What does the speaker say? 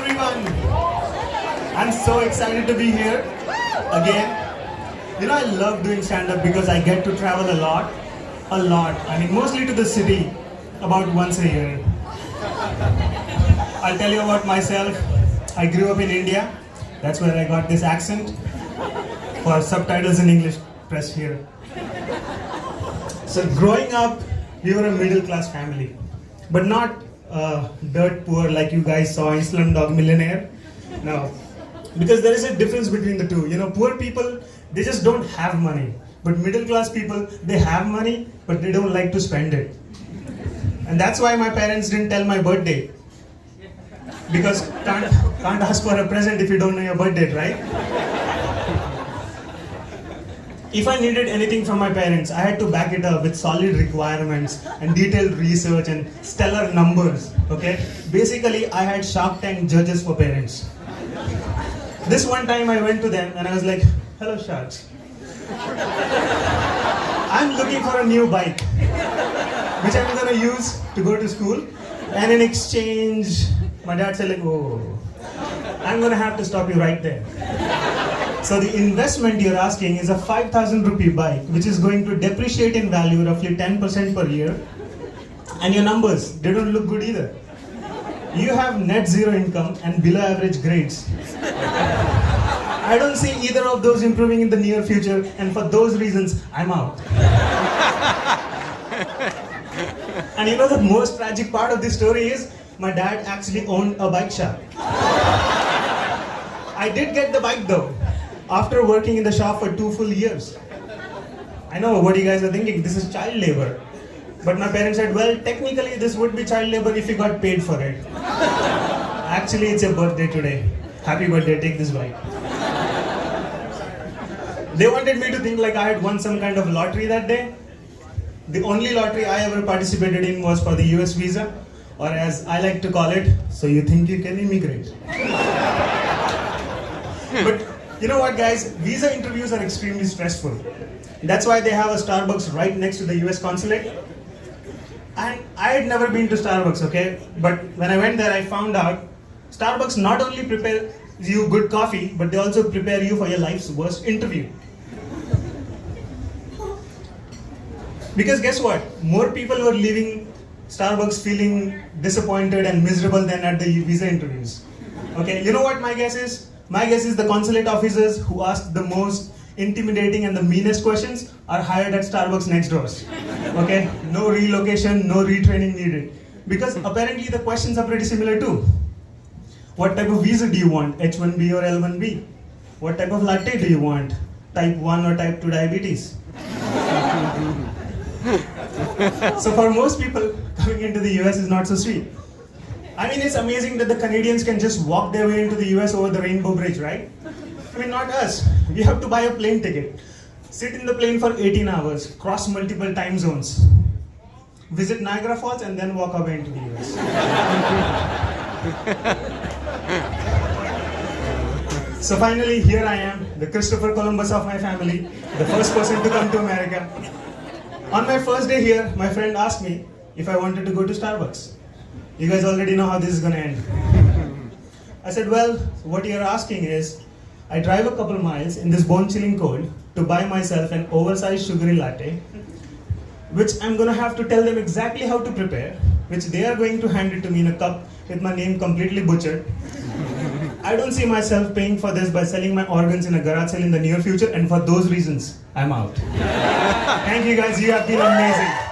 everyone. I'm so excited to be here again. You know, I love doing stand-up because I get to travel a lot. I mean, mostly to the city, about once a year. I'll tell you about myself. I grew up in India. That's where I got this accent. For subtitles in English, press here. So growing up, we were a middle-class family, but not dirt poor like you guys saw in Slumdog Millionaire. No, because there is a difference between the two. You know, poor people, they just don't have money. But middle-class people, they have money, but they don't like to spend it. And that's why my parents didn't tell my birthday. Because can't ask for a present if you don't know your birth date, right? If I needed anything from my parents, I had to back it up with solid requirements and detailed research and stellar numbers, okay? Basically, I had Shark Tank judges for parents. This one time I went to them and I was like, hello sharks. I'm looking for a new bike, which I'm gonna use to go to school. And in exchange, my dad said like, oh, I'm gonna have to stop you right there. So the investment you're asking is a 5,000 rupee bike, which is going to depreciate in value roughly 10% per year. And your numbers, they don't look good either. You have net zero income and below average grades. I don't see either of those improving in the near future, and for those reasons, I'm out. And you know the most tragic part of this story is, my dad actually owned a bike shop. I did get the bike though, after working in the shop for 2 full years. I know what you guys are thinking, this is child labor. But my parents said, well, technically this would be child labor if you got paid for it. Actually, it's your birthday today. Happy birthday, take this bike. They wanted me to think like I had won some kind of lottery that day. The only lottery I ever participated in was for the US visa, or as I like to call it, so you think you can immigrate. But you know what guys, visa interviews are extremely stressful. That's why they have a Starbucks right next to the US consulate. And I had never been to Starbucks, okay? But when I went there, I found out Starbucks not only prepares you good coffee, but they also prepare you for your life's worst interview. Because guess what? More people were leaving Starbucks feeling disappointed and miserable than at the visa interviews. Okay, you know what my guess is? My guess is the consulate officers who ask the most intimidating and the meanest questions are hired at Starbucks next doors. Okay, no relocation, no retraining needed. Because apparently the questions are pretty similar too. What type of visa do you want? H1B or L1B? What type of latte do you want? Type 1 or type 2 diabetes? So for most people, coming into the US is not so sweet. I mean, it's amazing that the Canadians can just walk their way into the US over the Rainbow Bridge, right? I mean, not us. We have to buy a plane ticket, sit in the plane for 18 hours, cross multiple time zones, visit Niagara Falls, and then walk away into the US. So finally, here I am, the Christopher Columbus of my family, the first person to come to America. On my first day here, my friend asked me if I wanted to go to Starbucks. You guys already know how this is gonna end. I said, well, what you're asking is, I drive a couple miles in this bone-chilling cold to buy myself an oversized sugary latte, which I'm gonna have to tell them exactly how to prepare, which they are going to hand it to me in a cup with my name completely butchered. I don't see myself paying for this by selling my organs in a garage sale in the near future, and for those reasons, I'm out. Thank you guys, you have been amazing.